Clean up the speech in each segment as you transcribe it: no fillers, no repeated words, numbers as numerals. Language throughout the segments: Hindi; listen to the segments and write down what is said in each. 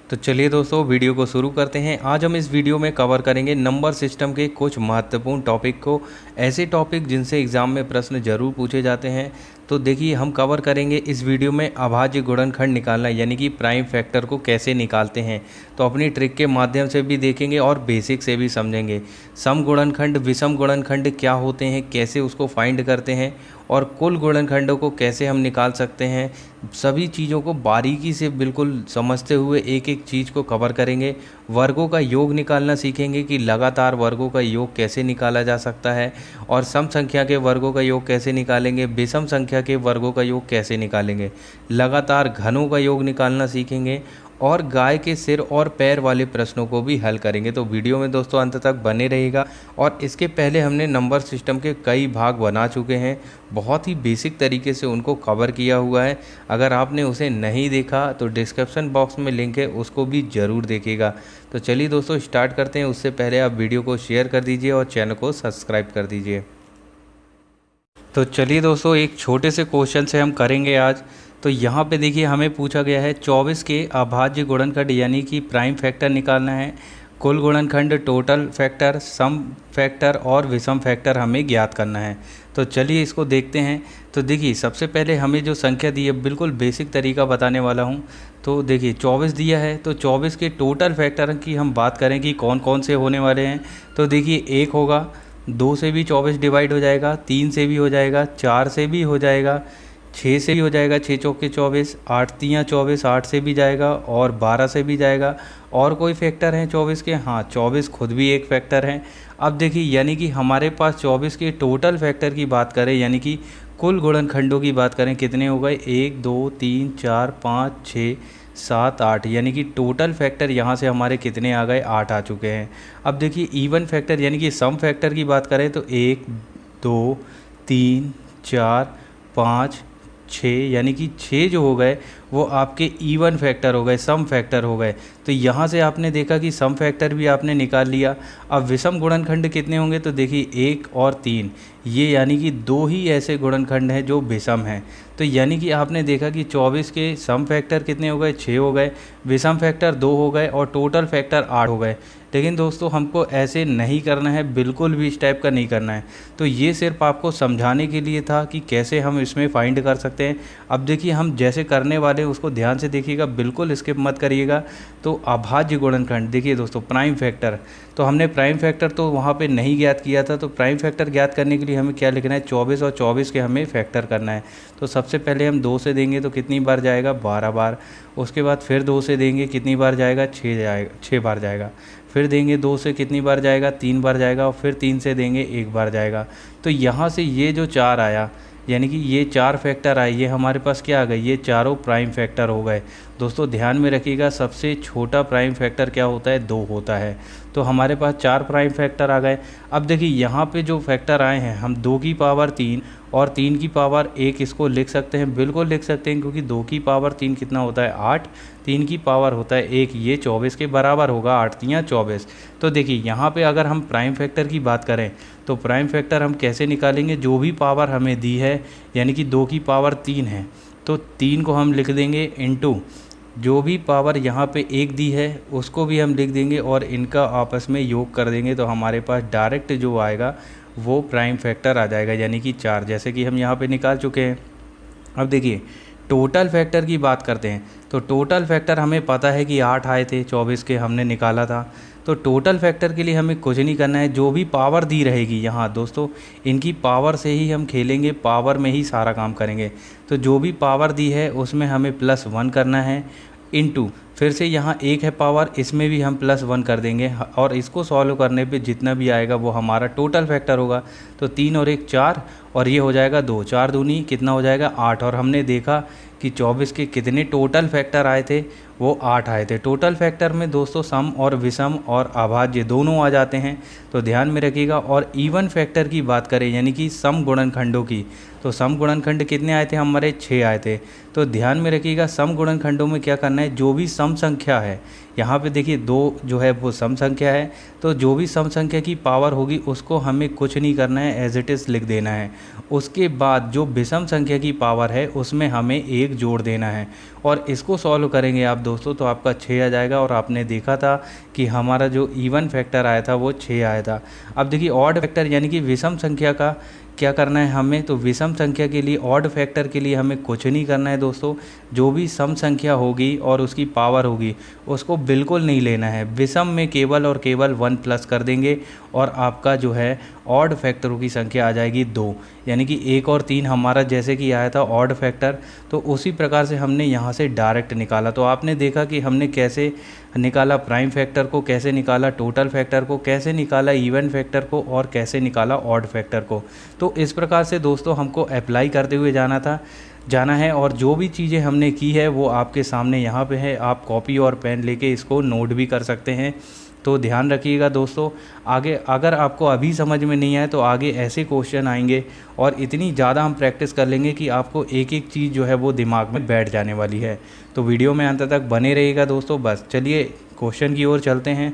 तो चलिए दोस्तों वीडियो को शुरू करते हैं। आज हम इस वीडियो में कवर करेंगे नंबर सिस्टम के कुछ महत्वपूर्ण टॉपिक को, ऐसे टॉपिक जिनसे एग्ज़ाम में प्रश्न जरूर पूछे जाते हैं। तो देखिए हम कवर करेंगे इस वीडियो में अभाज्य गुणनखंड निकालना यानी कि प्राइम फैक्टर को कैसे निकालते हैं। तो अपनी ट्रिक के माध्यम से भी देखेंगे और बेसिक से भी समझेंगे। सम गुणनखंड, विषम गुणनखंड क्या होते हैं, कैसे उसको फाइंड करते हैं और कुल गुणनखंडों को कैसे हम निकाल सकते हैं। सभी चीज़ों को बारीकी से बिल्कुल समझते हुए एक एक चीज़ को कवर करेंगे। वर्गों का योग निकालना सीखेंगे कि लगातार वर्गों का योग कैसे निकाला जा सकता है और सम संख्या के वर्गों का योग कैसे निकालेंगे, विषम संख्या के वर्गों का योग कैसे निकालेंगे। लगातार घनों का योग निकालना सीखेंगे और गाय के सिर और पैर वाले प्रश्नों को भी हल करेंगे। तो वीडियो में दोस्तों अंत तक बने रहेगा। और इसके पहले हमने नंबर सिस्टम के कई भाग बना चुके हैं, बहुत ही बेसिक तरीके से उनको कवर किया हुआ है। अगर आपने उसे नहीं देखा तो डिस्क्रिप्शन बॉक्स में लिंक है, उसको भी ज़रूर देखिएगा। तो चलिए दोस्तों स्टार्ट करते हैं। उससे पहले आप वीडियो को शेयर कर दीजिए और चैनल को सब्सक्राइब कर दीजिए। तो चलिए दोस्तों एक छोटे से क्वेश्चन से हम करेंगे आज। तो यहाँ पे देखिए हमें पूछा गया है 24 के अभाज्य गुणनखंड यानी कि प्राइम फैक्टर निकालना है। कुल गुणनखंड, टोटल फैक्टर, सम फैक्टर और विषम फैक्टर हमें ज्ञात करना है। तो चलिए इसको देखते हैं। तो देखिए सबसे पहले हमें जो संख्या दी है बिल्कुल बेसिक तरीका बताने वाला हूँ। तो देखिए 24 दिया है, तो 24 के टोटल फैक्टर की हम बात करें कि कौन कौन से होने वाले हैं। तो देखिए 1 होगा, 2 से भी 24 डिवाइड हो जाएगा, 3 से भी हो जाएगा, 4 से भी हो जाएगा, 6 से भी हो जाएगा, 6 चौके 24, 8 तियाँ 24, 8 से भी जाएगा और 12 से भी जाएगा। और कोई फैक्टर हैं 24 के? हाँ, 24 खुद भी एक फैक्टर है। अब देखिए यानी कि हमारे पास 24 के टोटल फैक्टर की बात करें यानी कि कुल गुणनखंडों की बात करें, कितने हो गए? 1 2 3 4 5 6 7 8, यानी कि टोटल फैक्टर यहाँ से हमारे कितने आ गए? 8 आ चुके हैं। अब देखिए इवन फैक्टर यानी कि सम फैक्टर की बात करें तो 1 2 3 4 5 6, यानी कि 6 जो हो गए वो आपके इवन फैक्टर हो गए, सम फैक्टर हो गए। तो यहाँ से आपने देखा कि सम फैक्टर भी आपने निकाल लिया। अब विषम गुणनखंड कितने होंगे? तो देखिए 1 और 3, ये यानी कि 2 ही ऐसे गुणनखंड हैं जो विषम हैं। तो यानी कि आपने देखा कि 24 के सम फैक्टर कितने हो गए? 6 हो गए, विषम फैक्टर 2 हो गए और टोटल फैक्टर 8 हो गए। लेकिन दोस्तों हमको ऐसे नहीं करना है, बिल्कुल भी इस टाइप का नहीं करना है। तो ये सिर्फ आपको समझाने के लिए था कि कैसे हम इसमें फाइंड कर सकते हैं। अब देखिए हम जैसे करने वाले हैं उसको ध्यान से देखिएगा, बिल्कुल स्किप मत करिएगा। तो अभाज्य गुणनखंड देखिए दोस्तों, प्राइम फैक्टर, तो हमने प्राइम फैक्टर तो वहाँ पे नहीं ज्ञात किया था। तो प्राइम फैक्टर ज्ञात करने के लिए हमें क्या लिखना है? 24 और 24 के हमें फैक्टर करना है। तो सबसे पहले हम 2 से देंगे तो कितनी बार जाएगा? 12 बार। उसके बाद फिर 2 से देंगे, कितनी बार जाएगा? 6 बार जाएगा। फिर देंगे 2 से कितनी बार जाएगा? 3 बार जाएगा। और फिर 3 से देंगे 1 बार जाएगा। तो यहाँ से ये जो 4 आया यानी कि ये 4 फैक्टर आए, ये हमारे पास क्या आ गए? ये चारों प्राइम फैक्टर हो गए। दोस्तों ध्यान में रखिएगा, सबसे छोटा प्राइम फैक्टर क्या होता है? 2 होता है। तो हमारे पास 4 प्राइम फैक्टर आ गए। अब देखिए यहाँ पे जो फैक्टर आए हैं, हम 2 की पावर 3 और 3 की पावर 1 इसको लिख सकते हैं, बिल्कुल लिख सकते हैं, क्योंकि 2 की पावर 3 कितना होता है? 8, 3 की पावर होता है 1, ये 24 के बराबर होगा, 8 तियाँ 24। तो देखिए यहाँ पे अगर हम प्राइम फैक्टर की बात करें तो प्राइम फैक्टर हम कैसे निकालेंगे? जो भी पावर हमें दी है यानी कि 2 की पावर 3 है तो 3 को हम लिख देंगे इनटू जो भी पावर यहाँ पे 1 दी है उसको भी हम लिख देंगे और इनका आपस में योग कर देंगे। तो हमारे पास डायरेक्ट जो आएगा वो प्राइम फैक्टर आ जाएगा यानी कि 4, जैसे कि हम यहाँ पे निकाल चुके हैं। अब देखिए टोटल फैक्टर की बात करते हैं। तो टोटल फैक्टर हमें पता है कि 8 आए थे, 24 के हमने निकाला था। तो टोटल फैक्टर के लिए हमें कुछ नहीं करना है, जो भी पावर दी रहेगी यहाँ दोस्तों इनकी पावर से ही हम खेलेंगे, पावर में ही सारा काम करेंगे। तो जो भी पावर दी है उसमें हमें +1 करना है इनटू फिर से यहाँ 1 है पावर, इसमें भी हम +1 कर देंगे और इसको सॉल्व करने पे जितना भी आएगा वो हमारा टोटल फैक्टर होगा। तो 3 और 1 4 और ये हो जाएगा 2, 4 दूनी कितना हो जाएगा? 8। और हमने देखा कि 24 के कितने टोटल फैक्टर आए थे? वो 8 आए थे। टोटल फैक्टर में दोस्तों सम और विषम और अभाज्य दोनों आ जाते हैं, तो ध्यान में रखिएगा। और इवन फैक्टर की बात करें यानी कि सम गुणनखंडों की, तो सम गुणनखंड कितने आए थे? हमारे 6 आए थे। तो ध्यान में रखिएगा सम गुणनखंडों में क्या करना है? जो भी सम सम संख्या है, यहाँ पे देखिए 2 जो है वो सम संख्या है, तो जो भी सम संख्या की पावर होगी उसको हमें कुछ नहीं करना है, एज इट इज़ लिख देना है। उसके बाद जो विषम संख्या की पावर है उसमें हमें 1 जोड़ देना है, और इसको सॉल्व करेंगे आप दोस्तों तो आपका 6 आ जाएगा। और आपने देखा था कि हमारा जो इवन फैक्टर आया था वो 6 आया था। अब देखिए ऑड फैक्टर यानी कि विषम संख्या का क्या करना है हमें, तो विषम संख्या के लिए, ऑड फैक्टर के लिए हमें कुछ नहीं करना है दोस्तों। जो भी सम संख्या होगी और उसकी पावर होगी उसको बिल्कुल नहीं लेना है, विषम में केवल और केवल 1 प्लस कर देंगे और आपका जो है ऑड फैक्टरों की संख्या आ जाएगी 2। यानी कि 1 और 3 हमारा जैसे कि आया था ऑड फैक्टर, तो उसी प्रकार से हमने यहाँ से डायरेक्ट निकाला। तो आपने देखा कि हमने कैसे निकाला प्राइम फैक्टर को, कैसे निकाला टोटल फैक्टर को, कैसे निकाला इवन फैक्टर को और कैसे निकाला ऑड फैक्टर को। तो इस प्रकार से दोस्तों हमको अप्लाई करते हुए जाना है। और जो भी चीज़ें हमने की है वो आपके सामने यहाँ पे है, आप कॉपी और पेन लेके इसको नोट भी कर सकते हैं। तो ध्यान रखिएगा दोस्तों, आगे अगर आपको अभी समझ में नहीं आए तो आगे ऐसे क्वेश्चन आएंगे और इतनी ज़्यादा हम प्रैक्टिस कर लेंगे कि आपको एक एक चीज़ जो है वो दिमाग में बैठ जाने वाली है। तो वीडियो में अंत तक बने रहिएगा दोस्तों। बस चलिए क्वेश्चन की ओर चलते हैं।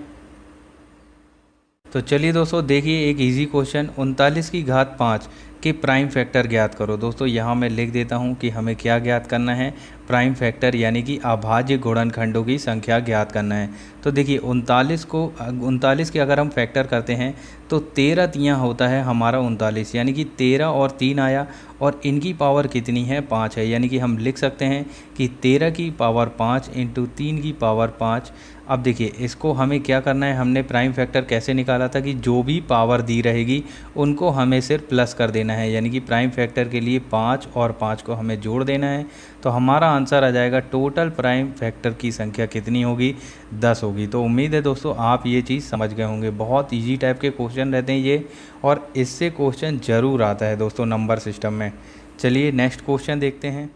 तो चलिए दोस्तों देखिए एक इजी क्वेश्चन, 39 की घात 5 के प्राइम फैक्टर ज्ञात करो। दोस्तों यहाँ मैं लिख देता हूँ कि हमें क्या ज्ञात करना है, प्राइम फैक्टर यानी कि अभाज्य गुणनखंडों की संख्या ज्ञात करना है। तो देखिए 39 के अगर हम फैक्टर करते हैं तो 13 तियाँ होता है हमारा 39, यानी कि 13 और 3 आया और इनकी पावर कितनी है 5 है। यानी कि हम लिख सकते हैं कि 13 की पावर 5 इंटू 3 की पावर 5। अब देखिए इसको हमें क्या करना है, हमने प्राइम फैक्टर कैसे निकाला था कि जो भी पावर दी रहेगी उनको हमें सिर्फ प्लस कर देना है। यानी कि प्राइम फैक्टर के लिए 5 और 5 को हमें जोड़ देना है। तो हमारा आंसर आ जाएगा टोटल प्राइम फैक्टर की संख्या कितनी होगी, 10 होगी। तो उम्मीद है दोस्तों आप ये चीज़ समझ गए होंगे। बहुत ईजी टाइप के क्वेश्चन रहते हैं ये, और इससे क्वेश्चन ज़रूर आता है दोस्तों नंबर सिस्टम में। चलिए नेक्स्ट क्वेश्चन देखते हैं।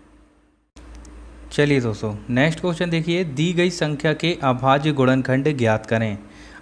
चलिए दोस्तों नेक्स्ट क्वेश्चन देखिए, दी गई संख्या के अभाज्य गुणनखंड ज्ञात करें।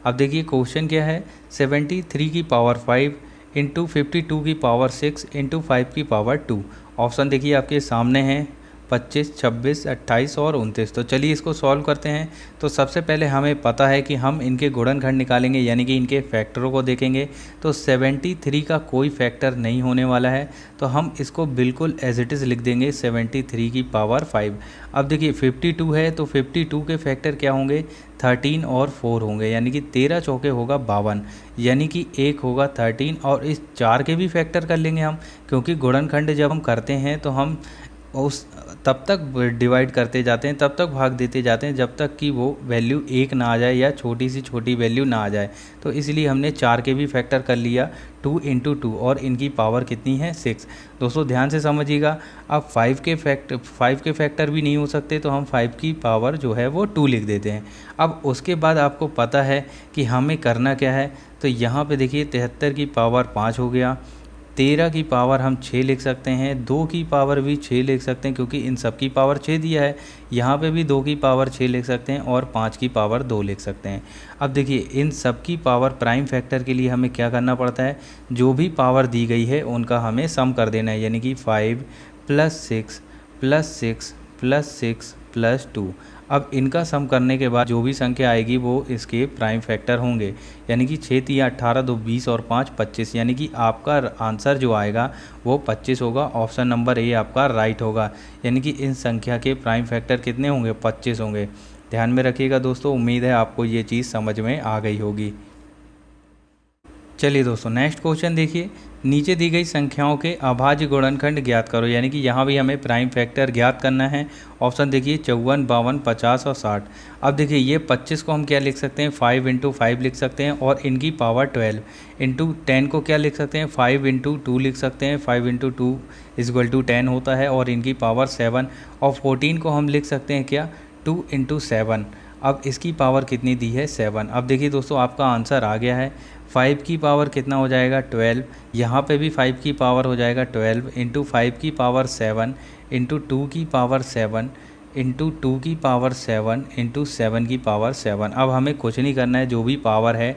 अब देखिए क्वेश्चन क्या है, 73 की पावर 5 इंटू 52 की पावर 6 इंटू 5 की पावर 2। ऑप्शन देखिए आपके सामने हैं 25, 26, 28 और 29। तो चलिए इसको सॉल्व करते हैं। तो सबसे पहले हमें पता है कि हम इनके गुणनखंड निकालेंगे, यानी कि इनके फैक्टरों को देखेंगे। तो 73 का कोई फैक्टर नहीं होने वाला है, तो हम इसको बिल्कुल एज इट इज़ लिख देंगे 73 की पावर 5। अब देखिए 52 है तो 52 के फैक्टर क्या होंगे, 13 और 4 होंगे, यानी कि 13 चौके होगा 52, यानी कि 1 होगा 13। और इस 4 के भी फैक्टर कर लेंगे हम, क्योंकि गुणनखंड जब हम करते हैं तो हम उस तब तक डिवाइड करते जाते हैं, तब तक भाग देते जाते हैं जब तक कि वो वैल्यू 1 ना आ जाए या छोटी से छोटी वैल्यू ना आ जाए। तो इसलिए हमने 4 के भी फैक्टर कर लिया 2 इंटू 2, और इनकी पावर कितनी है 6। दोस्तों ध्यान से समझिएगा, अब 5 के फैक्टर भी नहीं हो सकते, तो हम 5 की पावर जो है वो 2 लिख देते हैं। अब उसके बाद आपको पता है कि हमें करना क्या है। तो यहाँ पे देखिए 73 की पावर 5 हो गया, 13 की पावर हम 6 लिख सकते हैं, 2 की पावर भी 6 लिख सकते हैं क्योंकि इन सब की पावर 6 दिया है। यहाँ पे भी 2 की पावर 6 लिख सकते हैं और 5 की पावर 2 लिख सकते हैं। अब देखिए इन सब की पावर प्राइम फैक्टर के लिए हमें क्या करना पड़ता है, जो भी पावर दी गई है उनका हमें सम कर देना है। यानी कि 5 + 6 + 6 + 6 + 2। अब इनका सम करने के बाद जो भी संख्या आएगी वो इसके प्राइम फैक्टर होंगे। यानी कि 6 × 3 = 18, 2 20 और 5 25। यानी कि आपका आंसर जो आएगा वो 25 होगा। ऑप्शन नंबर ए आपका राइट होगा। यानी कि इन संख्या के प्राइम फैक्टर कितने होंगे, 25 होंगे। ध्यान में रखिएगा दोस्तों, उम्मीद है आपको ये चीज़ समझ में आ गई होगी। चलिए दोस्तों नेक्स्ट क्वेश्चन देखिए, नीचे दी गई संख्याओं के अभाज्य गुणनखंड ज्ञात करो। यानी कि यहाँ भी हमें प्राइम फैक्टर ज्ञात करना है। ऑप्शन देखिए 54, 52, 50 और 60। अब देखिए ये 25 को हम क्या लिख सकते हैं, 5 × 5 लिख सकते हैं, और इनकी पावर 12 इंटू 10 को क्या लिख सकते हैं, 5 × 2 लिख सकते हैं। 5 × 2 = 10 होता है, और इनकी पावर 7। और 14 को हम लिख सकते हैं क्या, 2 × 7। अब इसकी पावर कितनी दी है, 7। अब देखिए दोस्तों आपका आंसर आ गया है। 5 की पावर कितना हो जाएगा, 12। यहाँ पे भी 5 की पावर हो जाएगा 12 इंटू 5 की पावर 7 इंटू 2 की पावर 7 इंटू 2 की पावर 7 इंटू 7 की पावर 7। अब हमें कुछ नहीं करना है, जो भी पावर है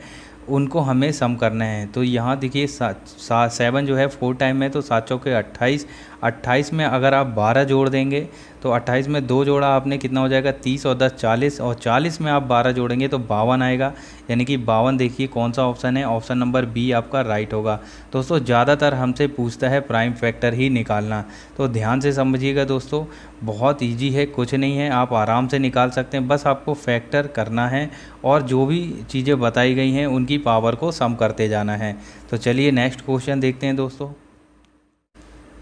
उनको हमें सम करना है। तो यहाँ देखिए 7 जो है 4 टाइम में, तो 7 चौके 28। 28 में अगर आप 12 जोड़ देंगे तो तो 28 में 2 जोड़ा आपने, कितना हो जाएगा 30 और 10 40, और 40 में आप 12 जोड़ेंगे तो 52 आएगा, यानी कि 52 देखिए कौन सा ऑप्शन है, ऑप्शन नंबर बी आपका राइट होगा। दोस्तों ज़्यादातर हमसे पूछता है प्राइम फैक्टर ही निकालना, तो ध्यान से समझिएगा दोस्तों, बहुत ईजी है, कुछ नहीं है, आप आराम से निकाल सकते हैं। बस आपको फैक्टर करना है और जो भी चीज़ें बताई गई हैं उनकी पावर को सम करते जाना है। तो चलिए नेक्स्ट क्वेश्चन देखते हैं दोस्तों।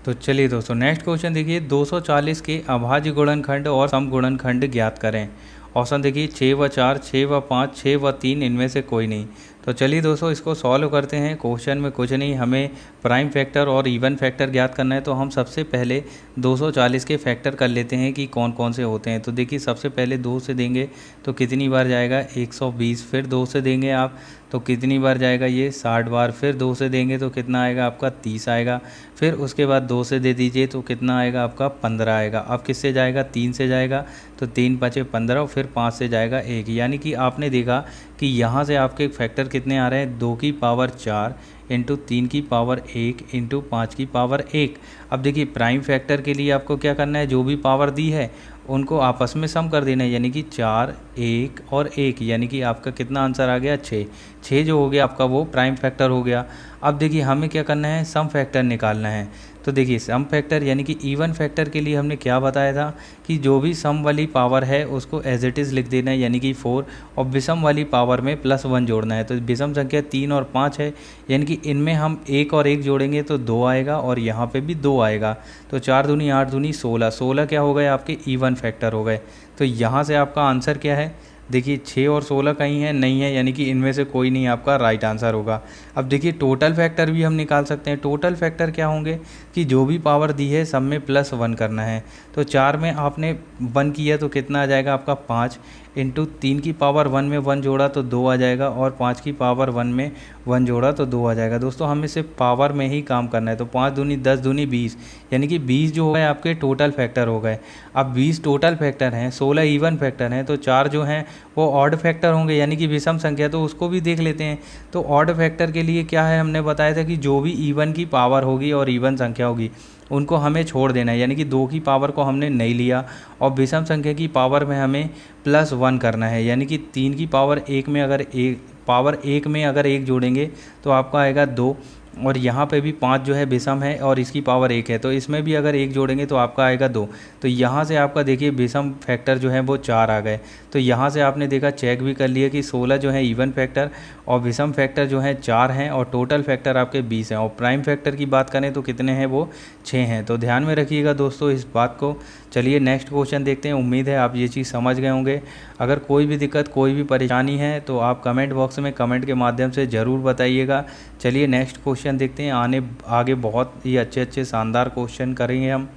तो चलिए दोस्तों नेक्स्ट क्वेश्चन देखिए, 240 के अभाज्य गुणनखंड और सम गुणनखंड ज्ञात करें। ऑप्शन देखिए 6 व 4, 6 व 5, 6 व 3, इनमें से कोई नहीं। तो चलिए दोस्तों इसको सॉल्व करते हैं। क्वेश्चन में कुछ नहीं, हमें प्राइम फैक्टर और इवन फैक्टर ज्ञात करना है। तो हम सबसे पहले 240 के फैक्टर कर लेते हैं कि कौन कौन से होते हैं। तो देखिए सबसे पहले 2 से देंगे तो कितनी बार जाएगा 120, फिर 2 से देंगे आप तो कितनी बार जाएगा ये 60 बार, फिर 2 से देंगे तो कितना आएगा आपका 30 आएगा, फिर उसके बाद 2 से दे दीजिए तो कितना आएगा आपका 15 आएगा। अब किससे जाएगा 3 से जाएगा तो 3 5 15, और फिर 5 से जाएगा 1, यानी कि आपने देखा कि यहाँ से आपके फैक्टर कितने आ रहे हैं 2 की पावर 4 इंटू 3 की पावर 1 इंटू 5 की पावर 1। अब देखिए प्राइम फैक्टर के लिए आपको क्या करना है, जो भी पावर दी है उनको आपस में सम कर देना है, यानी कि 4 1 और 1, यानी कि आपका कितना आंसर आ गया 6। 6 जो हो गया आपका वो प्राइम फैक्टर हो गया। अब देखिए हमें क्या करना है, सम फैक्टर निकालना है। तो देखिए सम फैक्टर यानी कि इवन फैक्टर के लिए हमने क्या बताया था कि जो भी सम वाली पावर है उसको एज इट इज़ लिख देना है, यानी कि 4, और विषम वाली पावर में +1 जोड़ना है। तो विषम संख्या 3 और 5 है, यानी कि इनमें हम 1 और 1 जोड़ेंगे तो 2 आएगा, और यहाँ पे भी 2 आएगा। तो 4 दूनी 8 दूनी 16, 16 क्या हो गए आपके इवन फैक्टर हो गए। तो यहाँ से आपका आंसर क्या है, देखिए 6 और 16 कहीं है नहीं है, यानी कि इनमें से कोई नहीं आपका राइट आंसर होगा। अब देखिए टोटल फैक्टर भी हम निकाल सकते हैं। टोटल फैक्टर क्या होंगे कि जो भी पावर दी है सब में +1 करना है। तो 4 में आपने 1 किया तो कितना आ जाएगा आपका 5, इंटू 3 की पावर 1 में 1 जोड़ा तो 2 आ जाएगा, और 5 की पावर 1 में 1 जोड़ा तो 2 आ जाएगा। दोस्तों हमें सिर्फ पावर में ही काम करना है। तो 5 दूनी 10 दूनी 20, यानी कि 20 जो है आपके टोटल फैक्टर हो गए। अब 20 टोटल फैक्टर हैं, 16 इवन फैक्टर हैं, तो 4 जो हैं वो ऑड फैक्टर होंगे, यानी कि विषम संख्या, तो उसको भी देख लेते हैं। तो ऑड फैक्टर के लिए क्या है, हमने बताया था कि जो भी इवन की पावर होगी और इवन संख्या होगी उनको हमें छोड़ देना है, यानी कि 2 की पावर को हमने नहीं लिया, और विषम संख्या की पावर में हमें +1 करना है, यानी कि 3 की पावर 1 में अगर पावर 1 में अगर 1 जोड़ेंगे तो आपका आएगा 2, और यहाँ पे भी 5 जो है विषम है और इसकी पावर 1 है, तो इसमें भी अगर 1 जोड़ेंगे तो आपका आएगा 2। तो यहाँ से आपका देखिए विषम फैक्टर जो है वो 4 आ गए। तो यहाँ से आपने देखा चेक भी कर लिया कि 16 जो है इवन फैक्टर और विषम फैक्टर जो है 4 हैं, और टोटल फैक्टर आपके 20 हैं, और प्राइम फैक्टर की बात करें तो कितने हैं वो 6 हैं। तो ध्यान में रखिएगा दोस्तों इस बात को। चलिए नेक्स्ट क्वेश्चन देखते हैं। उम्मीद है आप ये चीज़ समझ गए होंगे। अगर कोई भी दिक्कत कोई भी परेशानी है तो आप कमेंट बॉक्स में कमेंट के माध्यम से ज़रूर बताइएगा। चलिए नेक्स्ट क्वेश्चन देखते हैं। आगे बहुत ही अच्छे शानदार क्वेश्चन करेंगे हम।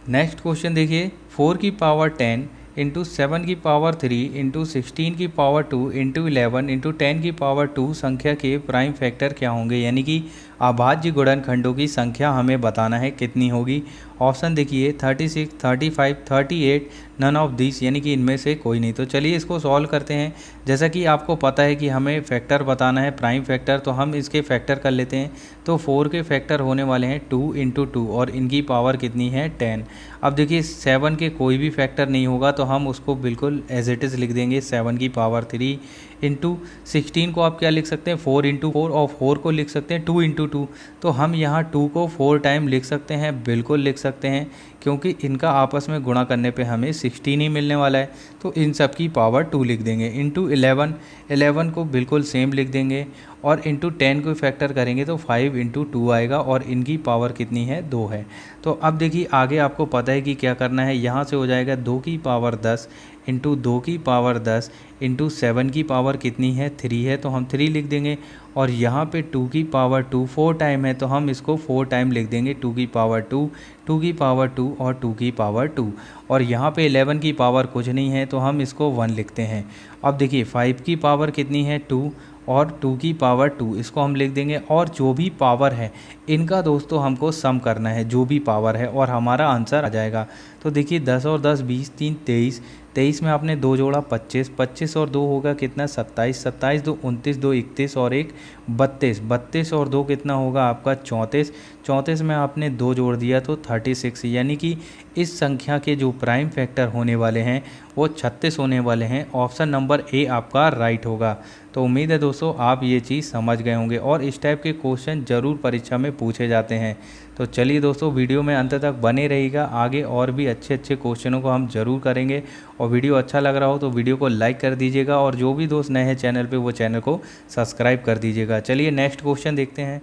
नेक्स्ट क्वेश्चन देखिए, 4 की पावर 10 इंटू 7 की पावर 3 इंटू 16 की पावर 2 इंटू 11 इंटू 10 की पावर 2 संख्या के प्राइम फैक्टर क्या होंगे, यानी कि अभाज्य गुणनखंडों की संख्या हमें बताना है कितनी होगी। ऑप्शन देखिए 36, 35, 38, नन ऑफ दिस, यानी कि इनमें से कोई नहीं। तो चलिए इसको सॉल्व करते हैं। जैसा कि आपको पता है कि हमें फैक्टर बताना है प्राइम फैक्टर, तो हम इसके फैक्टर कर लेते हैं। तो 4 के फैक्टर होने वाले हैं 2 इंटू 2, और इनकी पावर कितनी है 10। अब देखिए 7 के कोई भी फैक्टर नहीं होगा तो हम उसको बिल्कुल एज इट इज़ लिख देंगे 7 की पावर 3 इंटू 16 को आप क्या लिख सकते हैं 4 इंटू 4, और 4 को लिख सकते हैं 2 इंटू 2। तो हम यहाँ 2 को 4 टाइम लिख सकते हैं, बिल्कुल लिख सकते हैं, क्योंकि इनका आपस में गुणा करने पे हमें 16 ही मिलने वाला है। तो इन सब की पावर 2 लिख देंगे। इंटू 11 को बिल्कुल सेम लिख देंगे, और इंटू 10 को फैक्टर करेंगे तो 5 इंटू 2 आएगा, और इनकी पावर कितनी है 2 है। तो अब देखिए आगे आपको पता है कि क्या करना है। यहाँ से हो जाएगा 2 की पावर 10 इंटू 2 की पावर 10 इंटू 7 की पावर कितनी है 3 है, तो हम 3 लिख देंगे। और यहाँ पे 2 की पावर 2 4 टाइम है, तो हम इसको 4 टाइम लिख देंगे। 2 की पावर 2, 2 की पावर 2 और 2 की पावर 2। और यहाँ पे 11 की पावर कुछ नहीं है तो हम इसको 1 लिखते हैं। अब देखिए 5 की पावर कितनी है 2, और 2 की पावर 2, इसको हम लिख देंगे। और जो भी पावर है इनका दोस्तों हमको सम करना है, जो भी पावर है, और हमारा आंसर आ जाएगा। तो देखिए 10 और 10 20, 3 23, 23 में आपने 2 जोड़ा 25, 25 और 2 होगा कितना 27, 27 2 29, 2 31 और 1 32, 32 और 2 कितना होगा आपका 34, 34 में आपने 2 जोड़ दिया तो 36, यानी कि इस संख्या के जो प्राइम फैक्टर होने वाले हैं वो 36 होने वाले हैं। ऑप्शन नंबर ए आपका राइट होगा। तो उम्मीद है दोस्तों आप ये चीज़ समझ गए होंगे और इस टाइप के क्वेश्चन ज़रूर परीक्षा में पूछे जाते हैं। तो चलिए दोस्तों वीडियो में अंत तक बने रहिएगा, आगे और भी अच्छे अच्छे क्वेश्चनों को हम ज़रूर करेंगे। और वीडियो अच्छा लग रहा हो तो वीडियो को लाइक कर दीजिएगा और जो भी दोस्त नए हैं चैनल पे वो चैनल को सब्सक्राइब कर दीजिएगा। चलिए नेक्स्ट क्वेश्चन देखते हैं।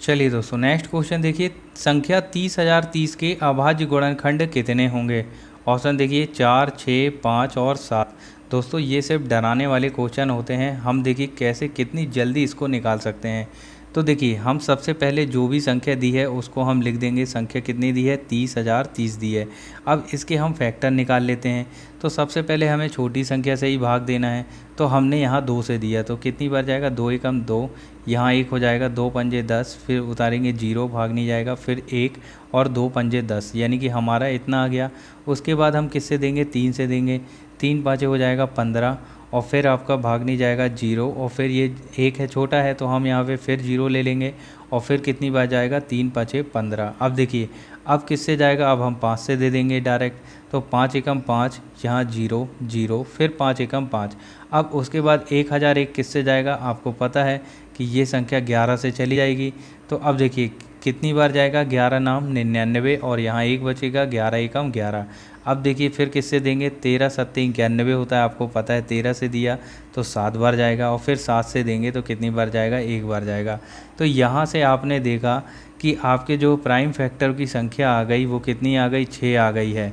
चलिए दोस्तों नेक्स्ट क्वेश्चन देखिए, संख्या 30,030 के अभाज्य गुणनखंड कितने होंगे। ऑप्शन देखिए 4, 6, 5 और 7। दोस्तों ये सिर्फ डराने वाले क्वेश्चन होते हैं, हम देखिए कैसे कितनी जल्दी इसको निकाल सकते हैं। तो देखिए हम सबसे पहले जो भी संख्या दी है उसको हम लिख देंगे। संख्या कितनी दी है 30,030 दी है। अब इसके हम फैक्टर निकाल लेते हैं। तो सबसे पहले हमें छोटी संख्या से ही भाग देना है। तो हमने यहाँ 2 से दिया तो कितनी बार जाएगा 2 एकम 2, यहाँ 1 हो जाएगा, 2 पंजे 10, फिर उतारेंगे 0 भाग नहीं जाएगा, फिर 1 और 2 पंजे 10, यानी कि हमारा इतना आ गया। उसके बाद हम किससे देंगे 3 से देंगे, 3 पाँचे हो जाएगा 15 और फिर आपका भाग नहीं जाएगा 0 और फिर ये 1 है छोटा है तो हम यहाँ पे फिर 0 ले लेंगे और फिर कितनी बार जाएगा 3 पाँचे 15। अब देखिए अब किससे जाएगा, अब हम 5 से दे देंगे डायरेक्ट। तो 5 एकम 5, यहाँ 0 0, फिर 5 एकम 5। अब उसके बाद 1001 किससे जाएगा, आपको पता है कि ये संख्या 11 से चली जाएगी। तो अब देखिए कितनी बार जाएगा 11 नाम 99 और यहाँ 1 बचेगा, 11 एकम 11। अब देखिए फिर किससे देंगे, 13 7 91 होता है, आपको पता है 13 से दिया तो 7 बार जाएगा और फिर 7 से देंगे तो कितनी बार जाएगा 1 बार जाएगा। तो यहाँ से आपने देखा कि आपके जो प्राइम फैक्टर की संख्या आ गई वो कितनी आ गई 6 आ गई है।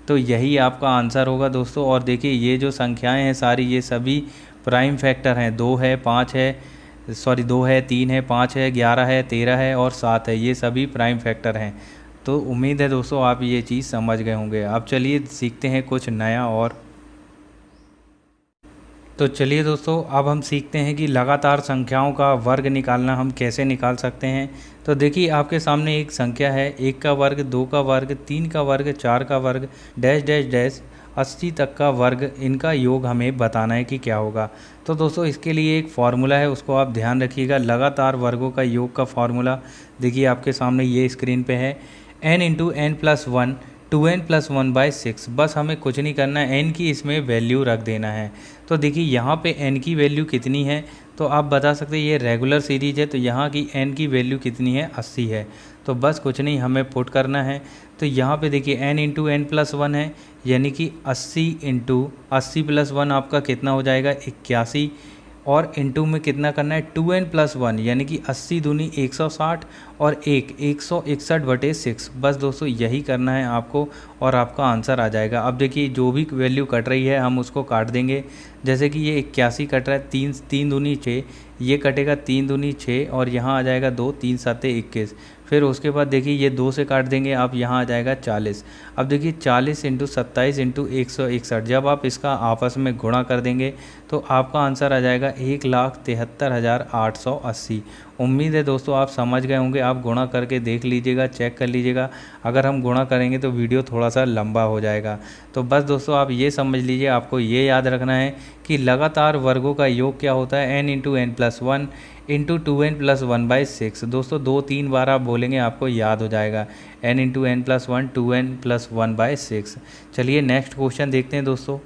तो यही आपका आंसर होगा दोस्तों। और देखिए ये जो संख्याएं हैं सारी ये सभी प्राइम फैक्टर हैं, 2 है 5 है, सॉरी 2 है 3 है 5 है 11 है 13 है और 7 है, ये सभी प्राइम फैक्टर हैं। तो उम्मीद है दोस्तों आप ये चीज़ समझ गए होंगे। अब चलिए सीखते हैं कुछ नया और। तो चलिए दोस्तों अब हम सीखते हैं कि लगातार संख्याओं का वर्ग निकालना हम कैसे निकाल सकते हैं। तो देखिए आपके सामने एक संख्या है, 1 का वर्ग, 2 का वर्ग, 3 का वर्ग, 4 का वर्ग, डैश डैश डैश 80 तक का वर्ग, इनका योग हमें बताना है कि क्या होगा। तो दोस्तों इसके लिए एक फार्मूला है, उसको आप ध्यान रखिएगा। लगातार वर्गों का योग का फार्मूला देखिए आपके सामने ये स्क्रीन पे है, n into N plus 1 2n plus 1/6। बस हमें कुछ नहीं करना है, n की इसमें वैल्यू रख देना है। तो देखिए यहाँ पे n की वैल्यू कितनी है, तो आप बता सकते हैं ये रेगुलर सीरीज है तो यहाँ की n की वैल्यू कितनी है 80 है। तो बस कुछ नहीं हमें पुट करना है। तो यहाँ पे देखिए n इंटू एन प्लस 1 है, यानी कि 80 इंटू 80 प्लस 1 आपका कितना हो जाएगा 81 और इंटू में कितना करना है 2n प्लस 1, यानी कि 80 दूनी 160 और 161/6। बस दोस्तों यही करना है आपको और आपका आंसर आ जाएगा। अब देखिए जो भी वैल्यू कट रही है हम उसको काट देंगे। जैसे कि ये 81 कट रहा है, 3 दूनी 6, ये कटेगा 3 दूनी 6 और यहाँ आ जाएगा 2, 3 7 21। फिर उसके बाद देखिए ये 2 से काट देंगे, अब यहाँ आ जाएगा 40। अब देखिए 40 इंटू 27 इंटू 161, जब आप इसका आपस में गुणा कर देंगे तो आपका आंसर आ जाएगा 1,73,880। उम्मीद है दोस्तों आप समझ गए होंगे। आप गुणा करके देख लीजिएगा, चेक कर लीजिएगा। अगर हम गुणा करेंगे तो वीडियो थोड़ा सा लंबा हो जाएगा। तो बस दोस्तों आप ये समझ लीजिए, आपको ये याद रखना है कि लगातार वर्गों का योग क्या होता है, n into N plus 1 into 2n plus 1/6। दोस्तों 2-3 बार आप बोलेंगे आपको याद हो जाएगा, n into N plus 1 2n plus 1/6। चलिए नेक्स्ट क्वेश्चन देखते हैं दोस्तों।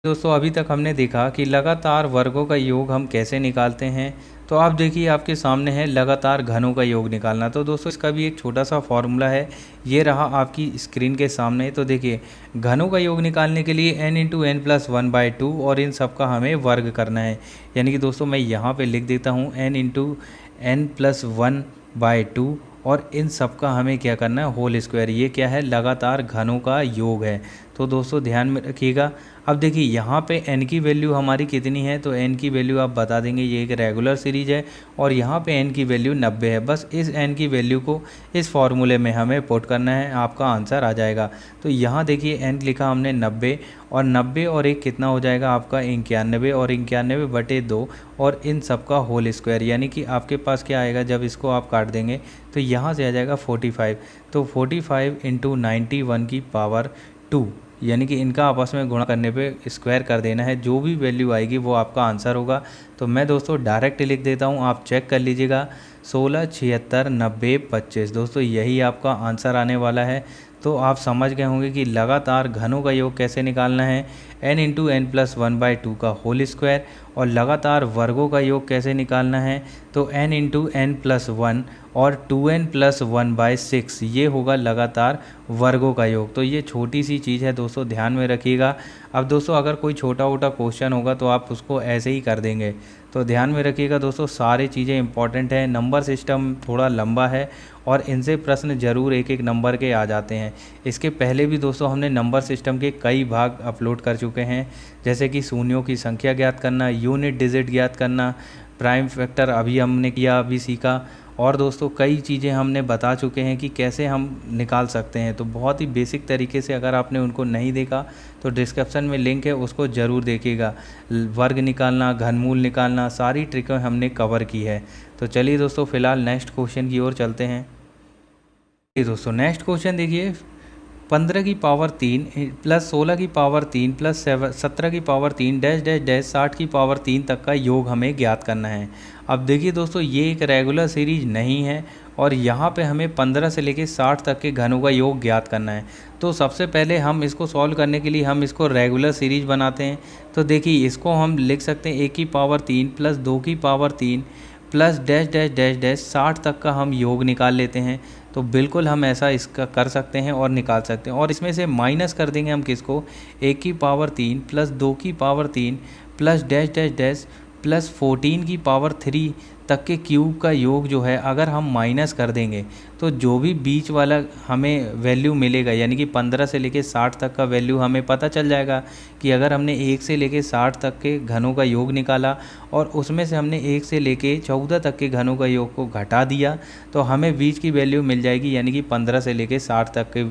दोस्तों अभी तक हमने देखा कि लगातार वर्गों का योग हम कैसे निकालते हैं। तो आप देखिए आपके सामने है लगातार घनों का योग निकालना। तो दोस्तों इसका भी एक छोटा सा फॉर्मूला है, ये रहा आपकी स्क्रीन के सामने। तो देखिए घनों का योग निकालने के लिए n इंटू एन प्लस 1/2 और इन सब का हमें वर्ग करना है। यानी कि दोस्तों मैं यहाँ पे लिख देता हूँ n इंटू एन प्लस 1/2 और इन सब का हमें क्या करना है होल स्क्वायर। ये क्या है, लगातार घनों का योग है। तो दोस्तों ध्यान में रखिएगा। अब देखिए यहाँ पे n की वैल्यू हमारी कितनी है, तो n की वैल्यू आप बता देंगे, ये एक रेगुलर सीरीज है और यहाँ पे n की वैल्यू 90 है। बस इस n की वैल्यू को इस फॉर्मूले में हमें पुट करना है, आपका आंसर आ जाएगा। तो यहाँ देखिए n लिखा हमने 90 और 90 और 1 कितना हो जाएगा आपका 91 और 91/2 और इन सब का होल स्क्वायर, यानी कि आपके पास क्या आएगा जब इसको आप काट देंगे तो यहाँ से आ जाएगा 45। तो 45 इंटू 91 की पावर 2, यानी कि इनका आपस में गुणा करने पे स्क्वायर कर देना है, जो भी वैल्यू आएगी वो आपका आंसर होगा। तो मैं दोस्तों डायरेक्ट लिख देता हूँ, आप चेक कर लीजिएगा 16, 76, 90, 25। दोस्तों यही आपका आंसर आने वाला है। तो आप समझ गए होंगे कि लगातार घनों का योग कैसे निकालना है, n इंटू एन प्लस 1/2 का होल स्क्वायर, और लगातार वर्गों का योग कैसे निकालना है, तो n इंटू एन प्लस 1 और 2n प्लस 1/6 ये होगा लगातार वर्गों का योग। तो ये छोटी सी चीज़ है दोस्तों, ध्यान में रखिएगा। अब दोस्तों अगर कोई छोटा मोटा क्वेश्चन होगा तो आप उसको ऐसे ही कर देंगे, तो ध्यान में रखिएगा दोस्तों, सारी चीज़ें इंपॉर्टेंट है। नंबर सिस्टम थोड़ा लंबा है और इनसे प्रश्न जरूर एक एक नंबर के आ जाते हैं। इसके पहले भी दोस्तों हमने नंबर सिस्टम के कई भाग अपलोड कर चुके हैं, जैसे कि शून्यों की संख्या ज्ञात करना, यूनिट डिजिट ज्ञात करना, प्राइम फैक्टर अभी हमने किया, अभी सीखा, और दोस्तों कई चीज़ें हमने बता चुके हैं कि कैसे हम निकाल सकते हैं। तो बहुत ही बेसिक तरीके से, अगर आपने उनको नहीं देखा तो डिस्क्रिप्शन में लिंक है, उसको ज़रूर देखिएगा। वर्ग निकालना, घनमूल निकालना, सारी ट्रिकें हमने कवर की है। तो चलिए दोस्तों फिलहाल नेक्स्ट क्वेश्चन की ओर चलते हैं। ये दोस्तों नेक्स्ट क्वेश्चन देखिए, 15 की पावर 3 प्लस 16 की पावर 3 प्लस 17 की पावर 3 डैश डैश डैश 60 की पावर 3 तक का योग हमें ज्ञात करना है। अब देखिए दोस्तों, ये एक रेगुलर सीरीज नहीं है और यहाँ पे हमें 15 से लेके 60 तक के घनों का योग ज्ञात करना है। तो सबसे पहले हम इसको सॉल्व करने के लिए हम इसको रेगुलर सीरीज बनाते हैं। तो देखिए इसको हम लिख सकते हैं 1 की पावर 3 प्लस 2 की power 3 plus dash dash dash dash 60 तक का हम योग निकाल लेते हैं। तो बिल्कुल हम ऐसा इसका कर सकते हैं और निकाल सकते हैं, और इसमें से माइनस कर देंगे हम किसको, 1 की पावर 3 प्लस 2 की power 3 plus dash dash dash plus 14 की पावर 3 तक के क्यूब का योग जो है अगर हम माइनस कर देंगे तो जो भी बीच वाला हमें वैल्यू मिलेगा, यानी कि 15 से लेके 60 तक का वैल्यू हमें पता चल जाएगा कि अगर हमने 1 से लेके 60 तक के घनों का योग निकाला और उसमें से हमने 1 से लेके 14 तक के घनों का योग को घटा दिया तो हमें बीच की वैल्यू मिल जाएगी, यानी कि 15 से लेके 60 तक के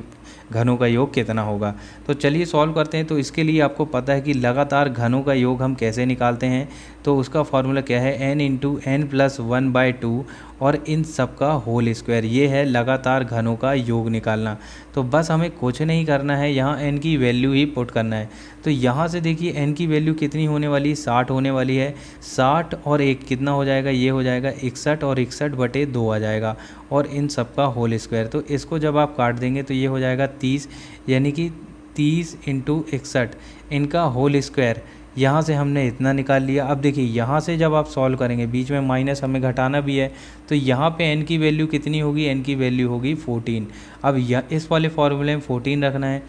घनों का योग कितना होगा। तो चलिए सॉल्व करते हैं। तो इसके लिए आपको पता है कि लगातार घनों का योग हम कैसे निकालते हैं, तो उसका फॉर्मूला क्या है, n इंटू एन प्लस 1/2 और इन सब का होल स्क्वायर। ये है लगातार घनों का योग निकालना। तो बस हमें कुछ नहीं करना है, यहाँ n की वैल्यू ही पुट करना है। तो यहाँ से देखिए n की वैल्यू कितनी होने वाली है, 60 होने वाली है। 60 और 1 कितना हो जाएगा, ये हो जाएगा 61 और 61/2 आ जाएगा और इन सब का होल स्क्वायर। तो इसको जब आप काट देंगे तो ये हो जाएगा 30, यानी कि 30 इंटू 61 इनका होल स्क्वायर। यहाँ से हमने इतना निकाल लिया। अब देखिए यहाँ से जब आप सॉल्व करेंगे, बीच में माइनस हमें घटाना भी है, तो यहाँ पे n की वैल्यू कितनी होगी, n की वैल्यू होगी 14। अब इस वाले फॉर्मूले में 14 रखना है,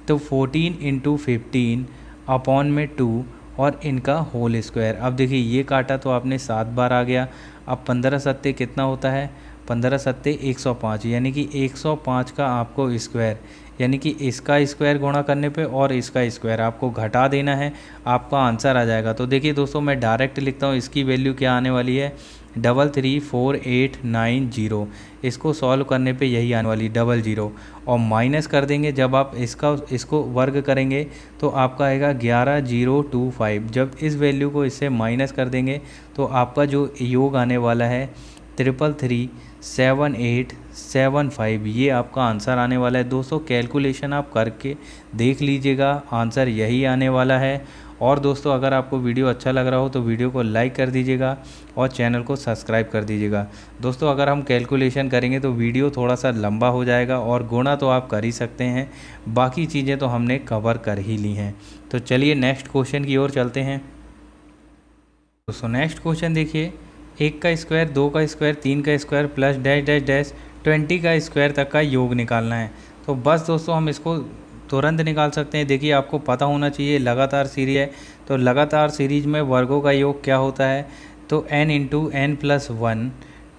तो 14 इंटू 15 अपॉन में 2 और इनका होल स्क्वायर। अब देखिए ये काटा तो आपने 7 बार आ गया। अब 15 सत्ते कितना होता है, 15 सत्ते 105, यानी कि 105 का आपको स्क्वायर, यानी कि इसका स्क्वायर गुणा करने पे और इसका स्क्वायर आपको घटा देना है, आपका आंसर आ जाएगा। तो देखिए दोस्तों मैं डायरेक्ट लिखता हूँ, इसकी वैल्यू क्या आने वाली है, 334890। इसको सॉल्व करने पे यही आने वाली 00 और माइनस कर देंगे जब आप इसको वर्ग करेंगे तो आपका आएगा 11025। जब इस वैल्यू को इससे माइनस कर देंगे तो आपका जो योग आने वाला है 3337875, ये आपका आंसर आने वाला है। दोस्तों कैलकुलेशन आप करके देख लीजिएगा, आंसर यही आने वाला है। और दोस्तों अगर आपको वीडियो अच्छा लग रहा हो तो वीडियो को लाइक कर दीजिएगा और चैनल को सब्सक्राइब कर दीजिएगा। दोस्तों अगर हम कैलकुलेशन करेंगे तो वीडियो थोड़ा सा लंबा हो जाएगा और गुणा तो आप कर ही सकते हैं, बाकी चीज़ें तो हमने कवर कर ही ली हैं। तो चलिए नेक्स्ट क्वेश्चन की ओर चलते हैं। दोस्तों नेक्स्ट क्वेश्चन देखिए, 1 का स्क्वायर, 2 का स्क्वायर, 3 का square plus dash dash dash 20 का स्क्वायर तक का योग निकालना है। तो बस दोस्तों हम इसको तुरंत निकाल सकते हैं। देखिए आपको पता होना चाहिए लगातार सीरीज है, तो लगातार सीरीज में वर्गों का योग क्या होता है, तो n into N plus 1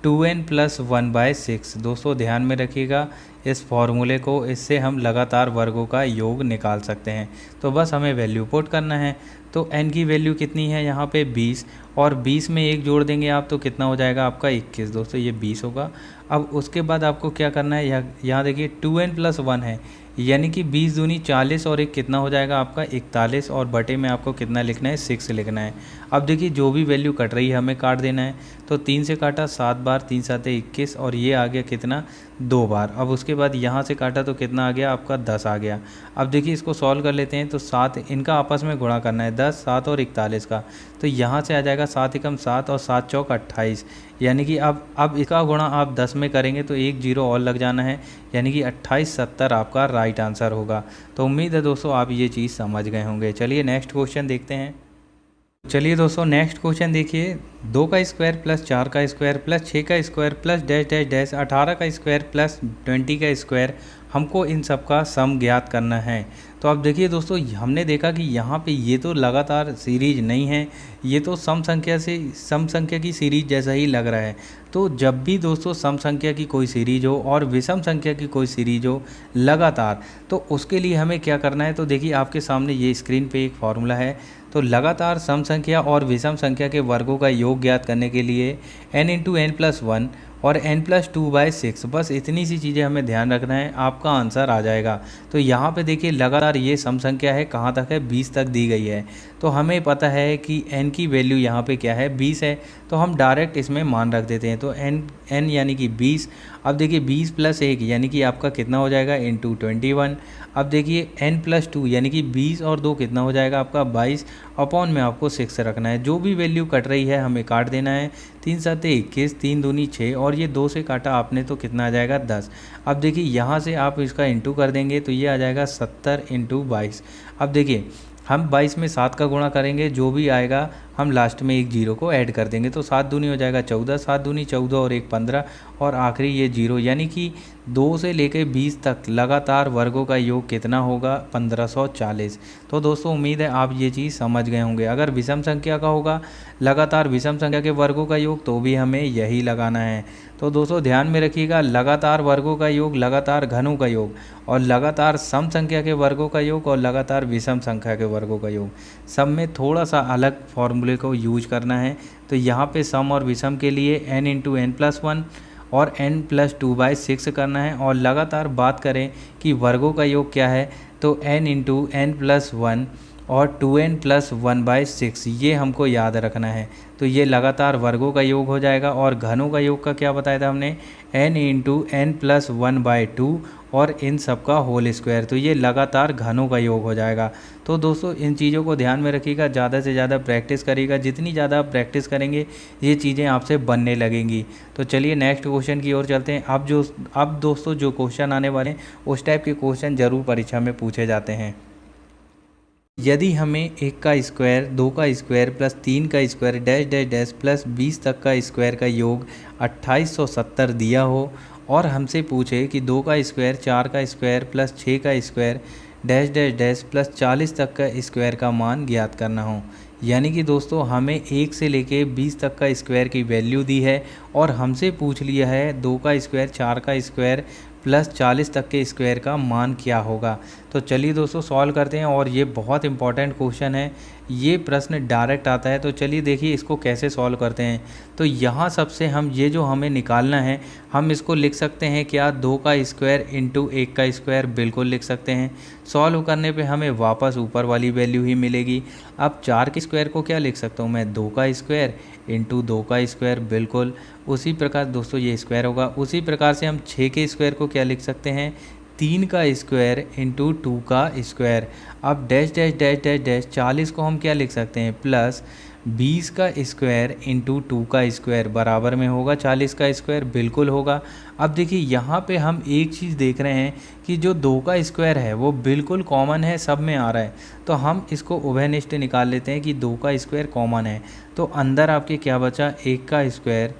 2n plus 1/6। दोस्तों ध्यान में रखिएगा, इस फॉर्मूले को, इससे हम लगातार वर्गों का योग निकाल सकते हैं। तो बस हमें वैल्यू पुट करना है। तो n की वैल्यू कितनी है यहाँ पे 20, और 20 में 1 जोड़ देंगे आप तो कितना हो जाएगा आपका 21। दोस्तों ये 20 होगा। अब उसके बाद आपको क्या करना है, यहाँ देखिए 2n+1 है, यानी कि 20 दूनी 40 और एक कितना हो जाएगा आपका 41, और बटे में आपको कितना लिखना है 6 लिखना है। अब देखिए जो भी वैल्यू कट रही है हमें काट देना है। तो 3 से काटा 7 बार, 3 7 21, और ये आ गया कितना 2 बार। अब उसके बाद यहाँ से काटा तो कितना आ गया आपका 10 आ गया। अब देखिए इसको सॉल्व कर लेते हैं। तो 7 इनका आपस में गुणा करना है, 10 7 और 41 का। तो यहाँ से आ जाएगा 7 एकम 7 और 7 चौक 28, यानी कि अब इसका गुणा आप 10 में करेंगे तो 1 जीरो और लग जाना है, यानी कि 28 70 आपका राइट आंसर होगा। तो उम्मीद है दोस्तों आप ये चीज़ समझ गए होंगे। चलिए नेक्स्ट क्वेश्चन देखते हैं। चलिए दोस्तों नेक्स्ट क्वेश्चन देखिए, 2 का स्क्वायर प्लस 4 का स्क्वायर प्लस 6 का square plus dash dash dash 18 का स्क्वायर प्लस 20 का स्क्वायर, हमको इन सब का सम ज्ञात करना है। तो अब देखिए दोस्तों हमने देखा कि यहाँ पे ये तो लगातार सीरीज नहीं है, ये तो सम संख्या की सीरीज जैसा ही लग रहा है। तो जब भी दोस्तों सम संख्या की कोई सीरीज हो और विषम संख्या की कोई सीरीज हो लगातार, तो उसके लिए हमें क्या करना है। तो देखिए आपके सामने ये स्क्रीन पे एक फॉर्मूला है। तो लगातार सम संख्या और विषम संख्या के वर्गों का योग ज्ञात करने के लिए n × n+1 और n+2/6, बस इतनी सी चीज़ें हमें ध्यान रखना है, आपका आंसर आ जाएगा। तो यहाँ पे देखिए लगातार ये सम संख्या है, कहाँ तक है 20 तक दी गई है। तो हमें पता है कि n की वैल्यू यहाँ पे क्या है 20 है, तो हम डायरेक्ट इसमें मान रख देते हैं। तो n यानी कि 20। अब देखिए 20 + 1 यानी कि आपका कितना हो जाएगा × 21। अब देखिए n+2 यानी कि 20 और 2 कितना हो जाएगा आपका 22, अपॉन में आपको 6 रखना है। जो भी वैल्यू कट रही है हमें काट देना है। 3 7 21, 3 दूनी 6, और ये 2 से काटा आपने तो कितना आ जाएगा 10। अब देखिए यहाँ से आप इसका इंटू कर देंगे तो ये आ जाएगा 70 × 22। अब देखिए हम 22 में 7 का गुणा करेंगे, जो भी आएगा हम लास्ट में एक जीरो को ऐड कर देंगे। तो 7 दूनी हो जाएगा 14, 7 दूनी 14 और एक 15, और आखिरी ये जीरो, यानी कि 2 से लेकर 20 तक लगातार वर्गों का योग कितना होगा 1540। तो दोस्तों उम्मीद है आप ये चीज़ समझ गए होंगे। अगर विषम संख्या का होगा लगातार विषम संख्या के वर्गों का योग, तो भी हमें यही लगाना है। तो दोस्तों ध्यान में रखिएगा, लगातार वर्गों का योग, लगातार घनों का योग, और लगातार सम संख्या के वर्गों का योग, और लगातार विषम संख्या के वर्गों का योग, सब में थोड़ा सा अलग फॉर्मूले को यूज करना है। तो यहाँ पे सम और विषम के लिए n × n+1 और n+2/6 करना है। और लगातार बात करें कि वर्गों का योग क्या है, तो n × n+1 और 2n+1/6, ये हमको याद रखना है। तो ये लगातार वर्गों का योग हो जाएगा। और घनों का योग का क्या बताया था हमने, n × n+1/2 और इन सब का होल स्क्वायर। तो ये लगातार घनों का योग हो जाएगा। तो दोस्तों इन चीज़ों को ध्यान में रखिएगा, ज़्यादा से ज़्यादा प्रैक्टिस करिएगा। जितनी ज़्यादा आप प्रैक्टिस करेंगे ये चीज़ें आपसे बनने लगेंगी। तो चलिए नेक्स्ट क्वेश्चन की ओर चलते हैं। अब दोस्तों जो क्वेश्चन आने वाले हैं उस टाइप के क्वेश्चन ज़रूर परीक्षा में पूछे जाते हैं। यदि हमें 1 का स्क्वायर, 2 का स्क्वायर प्लस 3 का square dash dash dash plus 20 तक का स्क्वायर का योग 2870 दिया हो, और हमसे पूछे कि 2 का स्क्वायर, 4 का स्क्वायर प्लस 6 का square dash dash dash plus 40 तक का स्क्वायर का मान ज्ञात करना हो। यानी कि दोस्तों हमें 1 से लेके 20 तक का स्क्वायर की वैल्यू दी है, और हमसे पूछ लिया है 2 का स्क्वायर, 4 का स्क्वायर प्लस 40 तक के स्क्वायर का मान क्या होगा। तो चलिए दोस्तों सॉल्व करते हैं, और ये बहुत इंपॉर्टेंट क्वेश्चन है, ये प्रश्न डायरेक्ट आता है। तो चलिए देखिए इसको कैसे सॉल्व करते हैं। तो यहाँ सबसे हम ये जो हमें निकालना है, हम इसको लिख सकते हैं क्या, 2 का स्क्वायर इंटू 1 का स्क्वायर, बिल्कुल लिख सकते हैं। सॉल्व करने पे हमें वापस ऊपर वाली वैल्यू ही मिलेगी। अब 4 के स्क्वायर को क्या लिख सकता हूँ मैं, 2 का स्क्वायर इंटू 2 का स्क्वायर, बिल्कुल उसी प्रकार दोस्तों ये स्क्वायर होगा। उसी प्रकार से हम 6 के स्क्वायर को क्या लिख सकते हैं, 3 का स्क्वायर इंटू 2 का स्क्वायर। अब dash dash dash dash dash 40 को हम क्या लिख सकते हैं, प्लस 20 का स्क्वायर इंटू 2 का स्क्वायर बराबर में होगा 40 का स्क्वायर, बिल्कुल होगा। अब देखिए यहाँ पे हम एक चीज़ देख रहे हैं कि जो 2 का स्क्वायर है वो बिल्कुल कॉमन है, सब में आ रहा है। तो हम इसको उभयनिष्ठ निकाल लेते हैं कि 2 का स्क्वायर कॉमन है। तो अंदर आपके क्या बचा, 1 का स्क्वायर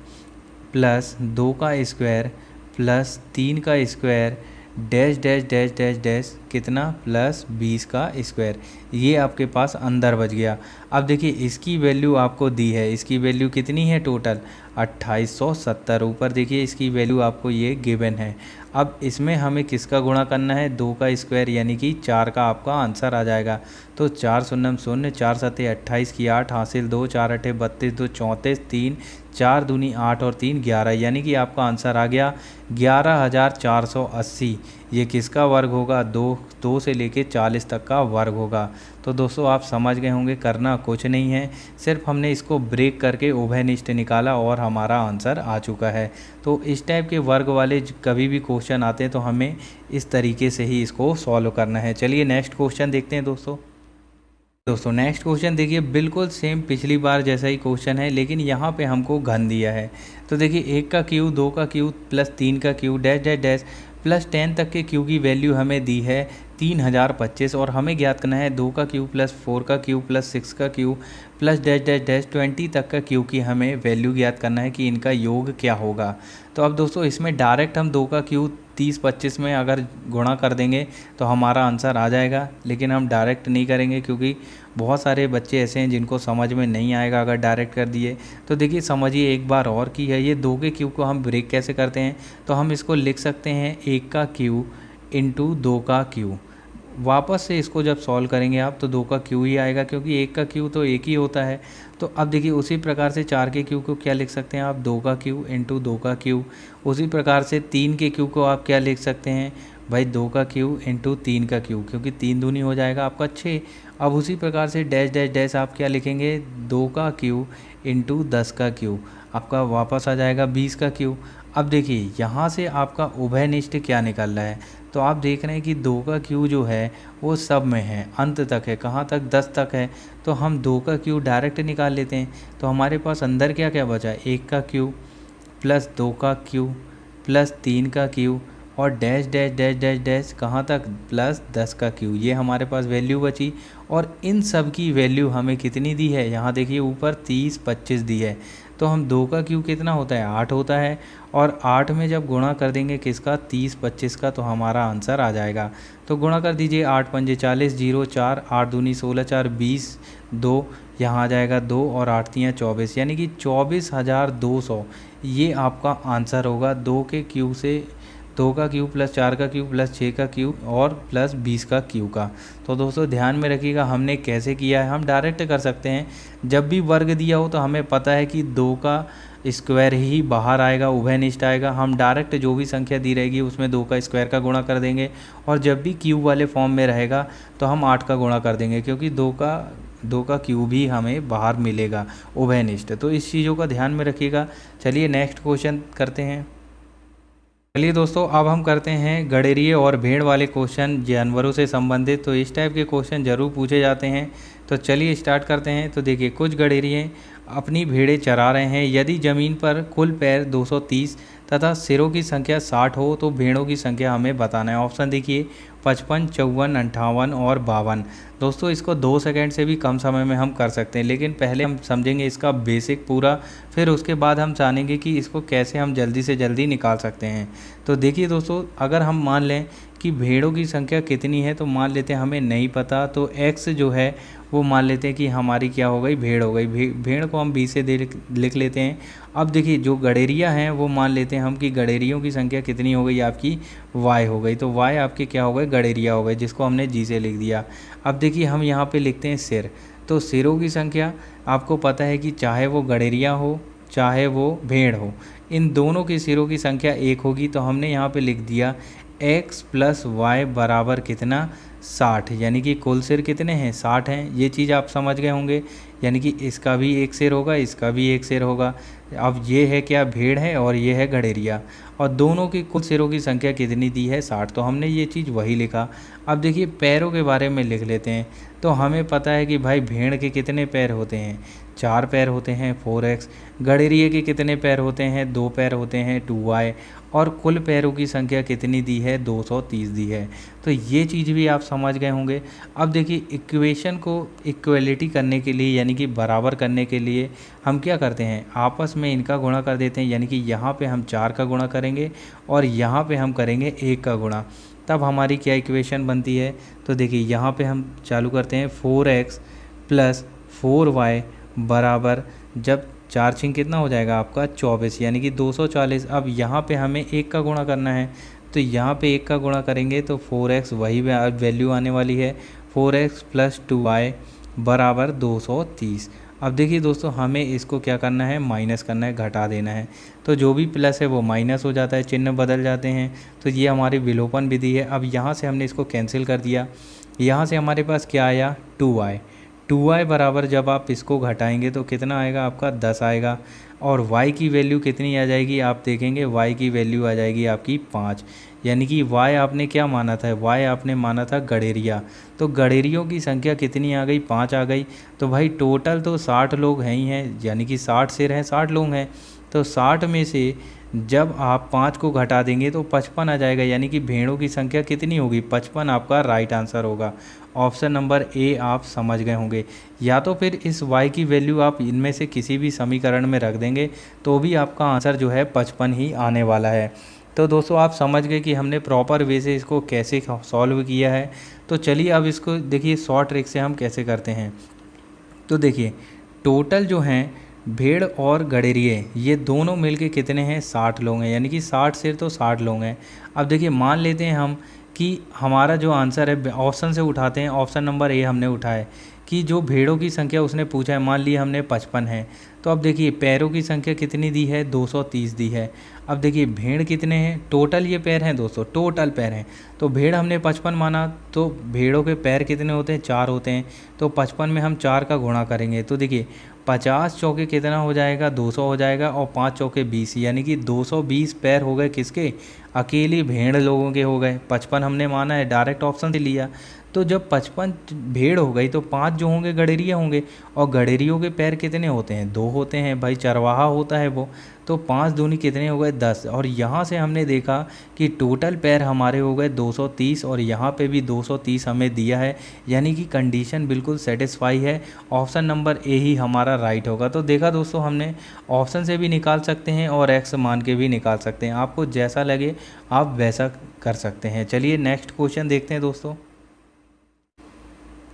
प्लस 2 का स्क्वायर प्लस 3 का square dash dash dash dash dash कितना प्लस 20 का स्क्वायर, ये आपके पास अंदर बच गया। अब देखिए इसकी वैल्यू आपको दी है, इसकी वैल्यू कितनी है टोटल 2870। ऊपर देखिए इसकी वैल्यू आपको ये गिवन है। अब इसमें हमें किसका गुणा करना है, 2 का स्क्वायर यानी कि 4 का आपका आंसर आ जाएगा। तो 4 शून्य शून्य, 4 सत्ते 28 की 8 हासिल 2, 4 अठे 32, 2 34, 3 4 दूनी 8 और 3 11, यानी कि आपका आंसर आ गया 11,480। ये किसका वर्ग होगा, 2 से लेके 40 तक का वर्ग होगा। तो दोस्तों आप समझ गए होंगे, करना कुछ नहीं है, सिर्फ हमने इसको ब्रेक करके उभयनिष्ठ निकाला और हमारा आंसर आ चुका है। तो इस टाइप के वर्ग वाले कभी भी क्वेश्चन आते हैं तो हमें इस तरीके से ही इसको सॉल्व करना है। चलिए नेक्स्ट क्वेश्चन देखते हैं दोस्तों नेक्स्ट क्वेश्चन देखिए बिल्कुल सेम पिछली बार जैसा ही क्वेश्चन है, लेकिन यहाँ पे हमको घन दिया है। तो देखिए 1 का क्यू, 2 का क्यू प्लस 3 का Q dash dash dash plus 10 तक के क्यू की वैल्यू हमें दी है 3025 और हमें ज्ञात करना है 2 का क्यू प्लस 4 का क्यू प्लस 6 का Q plus dash dash dash 20 तक का क्यू की हमें वैल्यू ज्ञात करना है कि इनका योग क्या होगा। तो अब दोस्तों इसमें डायरेक्ट हम 2 का क्यू 30-25 में अगर गुणा कर देंगे तो हमारा आंसर आ जाएगा, लेकिन हम डायरेक्ट नहीं करेंगे क्योंकि बहुत सारे बच्चे ऐसे हैं जिनको समझ में नहीं आएगा अगर डायरेक्ट कर दिए। तो देखिए समझिए एक बार और की है, ये 2 के क्यू को हम ब्रेक कैसे करते हैं, तो हम इसको लिख सकते हैं 1 का क्यू इंटू 2 का क्यू। वापस से इसको जब सॉल्व करेंगे आप तो 2 का क्यू ही आएगा क्योंकि 1 का क्यू तो एक ही होता है। तो अब देखिए उसी प्रकार से 4 के क्यू को क्या लिख सकते हैं आप, 2 का क्यू इंटू 2 का क्यू। उसी प्रकार से 3 के क्यू को आप क्या लिख सकते हैं भाई, 2 का क्यू इंटू 3 का क्यू, क्योंकि 3 दूनी हो जाएगा आपका 6। अब उसी प्रकार से डैश डैश डैश आप क्या लिखेंगे, 2 का क्यू इंटू 10 का क्यू, आपका वापस आ जाएगा 20 का क्यू। अब देखिए यहाँ से आपका उभयनिष्ठ क्या निकल रहा है, तो आप देख रहे हैं कि 2 का क्यू जो है वो सब में है, अंत तक है, कहाँ तक 10 तक है। तो हम 2 का क्यू डायरेक्ट निकाल लेते हैं। तो हमारे पास अंदर क्या क्या बचा, 1 का क्यू प्लस 2 का क्यू प्लस 3 का क्यू और dash dash dash dash dash कहाँ तक प्लस 10 का क्यू, ये हमारे पास वैल्यू बची। और इन सब की वैल्यू हमें कितनी दी है, यहाँ देखिए ऊपर 30-25 दी है। तो हम 2 का क्यू कितना होता है, 8 होता है, और 8 में जब गुणा कर देंगे किसका, 30-25 का, तो हमारा आंसर आ जाएगा। तो गुणा कर दीजिए, 8 पंजे 40, 0 4, 8 दूनी 16, 4 20, 2 यहाँ आ जाएगा 2 और 8 तियाँ 24, यानी कि 24,200 ये आपका आंसर होगा 2 के क्यू से, 2 का क्यू प्लस 4 का क्यू प्लस 6 का क्यू और प्लस 20 का क्यू का। तो दोस्तों ध्यान में रखिएगा हमने कैसे किया है, हम डायरेक्ट कर सकते हैं। जब भी वर्ग दिया हो तो हमें पता है कि 2 का स्क्वायर ही बाहर आएगा, उभयनिष्ठ आएगा। हम डायरेक्ट जो भी संख्या दी रहेगी उसमें 2 का स्क्वायर का गुणा कर देंगे, और जब भी क्यू वाले फॉर्म में रहेगा तो हम 8 का गुणा कर देंगे, क्योंकि 2 का क्यू भी हमें बाहर मिलेगा उभयनिष्ठ। तो इस चीज़ों का ध्यान में रखिएगा। चलिए नेक्स्ट क्वेश्चन करते हैं। चलिए दोस्तों अब हम करते हैं गडेरिए और भेड़ वाले क्वेश्चन जानवरों से संबंधित। तो इस टाइप के क्वेश्चन ज़रूर पूछे जाते हैं। तो चलिए स्टार्ट करते हैं। तो देखिए कुछ गडेरिए अपनी भेड़ें चरा रहे हैं। यदि ज़मीन पर कुल पैर 230 तथा सिरों की संख्या 60 हो तो भेड़ों की संख्या हमें बताना है। ऑप्शन देखिए 55, 54, 58 और 52। दोस्तों इसको 2 सेकंड से भी कम समय में हम कर सकते हैं, लेकिन पहले हम समझेंगे इसका बेसिक पूरा, फिर उसके बाद हम जानेंगे कि इसको कैसे हम जल्दी से जल्दी निकाल सकते हैं। तो देखिए दोस्तों, अगर हम मान लें कि भेड़ों की संख्या कितनी है, तो मान लेते हैं हमें नहीं पता, तो x जो है वो मान लेते हैं कि हमारी क्या हो गई, भेड़ हो गई। भेड़ को हम 20 से लिख लेते हैं। अब देखिए जो गडेरिया हैं वो मान लेते हैं हम कि गडेरियों की संख्या कितनी हो गई, आपकी y हो गई। तो y आपके क्या हो गए, गडेरिया हो गए, जिसको हमने g से लिख दिया। अब देखिए हम यहाँ पे लिखते हैं सिर। तो सिरों की संख्या आपको पता है कि चाहे वो गडेरिया हो चाहे वो भेड़ हो, इन दोनों के सिरों की संख्या 1 होगी। तो हमने यहाँ पे लिख दिया x प्लस वाई बराबर कितना, 60, यानी कि कुल सिर कितने हैं, 60 हैं। ये चीज़ आप समझ गए होंगे, यानी कि इसका भी एक सिर होगा, इसका भी एक सिर होगा। अब ये है क्या, भेड़ है, और ये है गडेरिया, और दोनों की कुल सिरों की संख्या कितनी दी है, 60। तो हमने ये चीज़ वही लिखा। अब देखिए पैरों के बारे में लिख लेते हैं। तो हमें पता है कि भाई भेड़ के कितने पैर होते हैं, 4 पैर होते हैं, 4x। गडेरिए के कितने पैर होते हैं, 2 पैर होते हैं, 2y। और कुल पैरों की संख्या कितनी दी है, 230 दी है। तो ये चीज़ भी आप समझ गए होंगे। अब देखिए इक्वेशन को इक्वलिटी करने के लिए, यानी कि बराबर करने के लिए हम क्या करते हैं, आपस में इनका गुणा कर देते हैं। यानी कि यहाँ पे हम 4 का गुणा करेंगे और यहाँ पे हम करेंगे 1 का गुणा। तब हमारी क्या इक्वेशन बनती है। तो देखिए यहाँ पे हम चालू करते हैं 4x प्लस 4y बराबर, जब 4 छिंग कितना हो जाएगा आपका 24 यानी कि 240। अब यहाँ पे हमें 1 का गुणा करना है, तो यहाँ पे 1 का गुणा करेंगे तो 4x वही वैल्यू आने वाली है, 4x प्लस 2y बराबर 230। अब देखिए दोस्तों हमें इसको क्या करना है, माइनस करना है, घटा देना है। तो जो भी प्लस है वो माइनस हो जाता है, चिन्ह बदल जाते हैं। तो ये हमारी विलोपन विधि है। अब यहाँ से हमने इसको कैंसिल कर दिया, यहाँ से हमारे पास क्या आया 2y बराबर, जब आप इसको घटाएंगे तो कितना आएगा आपका 10 आएगा। और y की वैल्यू कितनी आ जाएगी, आप देखेंगे y की वैल्यू आ जाएगी आपकी 5। यानी कि y आपने क्या माना था, y आपने माना था गडेरिया, तो गडेरियों की संख्या कितनी आ गई, 5 आ गई। तो भाई टोटल तो 60 लोग हैं ही हैं, यानी कि 60 सिर हैं, 60 लोग हैं। तो 60 में से जब आप 5 को घटा देंगे तो 55 आ जाएगा, यानी कि भेड़ों की संख्या कितनी होगी, 55 आपका राइट आंसर होगा। ऑप्शन नंबर ए आप समझ गए होंगे। या तो फिर इस y की वैल्यू आप इनमें से किसी भी समीकरण में रख देंगे तो भी आपका आंसर जो है 55 ही आने वाला है। तो दोस्तों आप समझ गए कि हमने प्रॉपर वे से इसको कैसे सॉल्व किया है। तो चलिए अब इसको देखिए शॉर्ट ट्रिक से हम कैसे करते हैं। तो देखिए टोटल जो हैं भेड़ और गडेरिए ये दोनों मिलके कितने हैं, 60 लोग हैं, यानी कि 60 सिर तो 60 लोग हैं। अब देखिए मान लेते हैं हम कि हमारा जो आंसर है ऑप्शन से उठाते हैं, ऑप्शन नंबर ए हमने उठाए कि जो भेड़ों की संख्या उसने पूछा है, मान लिया हमने 55 है। तो अब देखिए पैरों की संख्या कितनी दी है, 230 दी है। अब देखिए भेड़ कितने हैं, टोटल ये पैर हैं दोस्तों, टोटल पैर हैं। तो भेड़ हमने 55 माना, तो भेड़ों के पैर कितने होते हैं, 4 होते हैं। तो 55 में हम 4 का गुणा करेंगे तो देखिए 50 चौके कितना हो जाएगा, 200 हो जाएगा, और 5 चौके 20, यानी कि 220 पैर हो गए किसके, अकेली भेड़ लोगों के हो गए। 55 हमने माना है, डायरेक्ट ऑप्शन से लिया। तो जब 55 भेड़ हो गई तो 5 जो होंगे गडेरिया होंगे, और गडेरियों के पैर कितने होते हैं, 2 होते हैं भाई, चरवाहा होता है वो। तो 5 दूनी कितने हो गए, 10। और यहाँ से हमने देखा कि टोटल पैर हमारे हो गए 230, और यहाँ पे भी 230 हमें दिया है, यानी कि कंडीशन बिल्कुल सेटिस्फाई है। ऑप्शन नंबर ए ही हमारा राइट होगा। तो देखा दोस्तों हमने ऑप्शन से भी निकाल सकते हैं और एक्स मान के भी निकाल सकते हैं, आपको जैसा लगे आप वैसा कर सकते हैं। चलिए नेक्स्ट क्वेश्चन देखते हैं दोस्तों।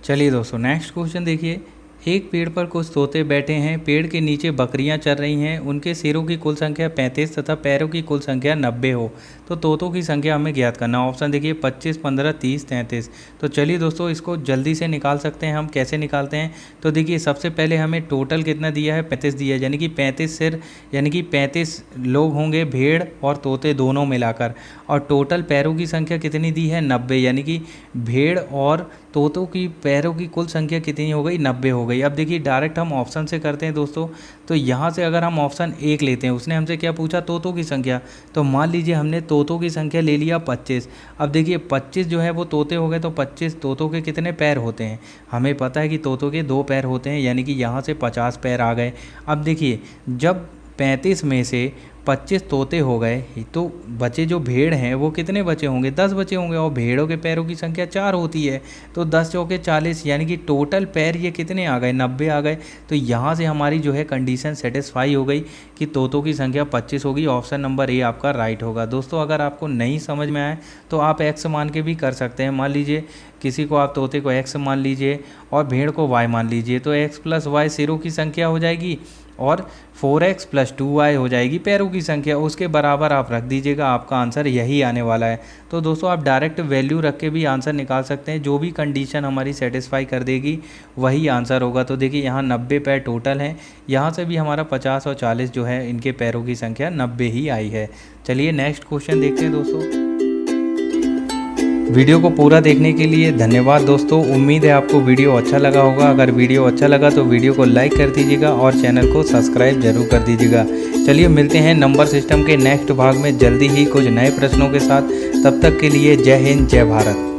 चलिए दोस्तों नेक्स्ट क्वेश्चन देखिए, एक पेड़ पर कुछ तोते बैठे हैं, पेड़ के नीचे बकरियां चर रही हैं, उनके सिरों की कुल संख्या 35 तथा पैरों की कुल संख्या 90 हो तो तोतों की संख्या हमें ज्ञात करना। ऑप्शन देखिए 25, 15, 30, 33। तो चलिए दोस्तों इसको जल्दी से निकाल सकते हैं। हम कैसे निकालते हैं, तो देखिए सबसे पहले हमें टोटल कितना दिया है, 35 दिया है, यानी कि 35 सिर, यानी कि 35 लोग होंगे भेड़ और तोते दोनों मिलाकर। और टोटल पैरों की संख्या कितनी दी है, 90, यानी कि भेड़ और तोतों की पैरों की कुल संख्या कितनी हो गई, 90 हो गई। अब देखिए डायरेक्ट हम ऑप्शन से करते हैं दोस्तों। तो यहाँ से अगर हम ऑप्शन 1 लेते हैं, उसने हमसे क्या पूछा, तोतों की संख्या। तो मान लीजिए हमने तोतों की संख्या ले लिया 25। अब देखिए 25 जो है वो तोते हो गए, तो 25 तोतों के कितने पैर होते हैं, हमें पता है कि तोतों के 2 पैर होते हैं, यानी कि यहाँ से 50 पैर आ गए। अब देखिए जब 35 में से 25 तोते हो गए तो बचे जो भेड़ हैं वो कितने बचे होंगे, 10 बचे होंगे, और भेड़ों के पैरों की संख्या 4 होती है। तो 10 चौके 40, यानी कि टोटल पैर ये कितने आ गए, 90 आ गए। तो यहाँ से हमारी जो है कंडीशन सेटिस्फाई हो गई कि तोतों की संख्या 25 होगी। ऑप्शन नंबर ए आपका राइट होगा। दोस्तों अगर आपको नहीं समझ में आए तो आप एक्स मान के भी कर सकते हैं। मान लीजिए किसी को आप तोते को एक्स मान लीजिए और भेड़ को वाई मान लीजिए, तो एक्स प्लस वाई सिरों की संख्या हो जाएगी और 4x प्लस 2y हो जाएगी पैरों की संख्या, उसके बराबर आप रख दीजिएगा, आपका आंसर यही आने वाला है। तो दोस्तों आप डायरेक्ट वैल्यू रख के भी आंसर निकाल सकते हैं, जो भी कंडीशन हमारी सेटिस्फाई कर देगी वही आंसर होगा। तो देखिए यहाँ 90 पैर टोटल हैं, यहाँ से भी हमारा 50 और 40 जो है इनके पैरों की संख्या 90 ही आई है। चलिए नेक्स्ट क्वेश्चन देखते हैं दोस्तों। वीडियो को पूरा देखने के लिए धन्यवाद दोस्तों। उम्मीद है आपको वीडियो अच्छा लगा होगा। अगर वीडियो अच्छा लगा तो वीडियो को लाइक कर दीजिएगा और चैनल को सब्सक्राइब जरूर कर दीजिएगा। चलिए मिलते हैं नंबर सिस्टम के नेक्स्ट भाग में जल्दी ही कुछ नए प्रश्नों के साथ। तब तक के लिए जय हिंद, जय भारत।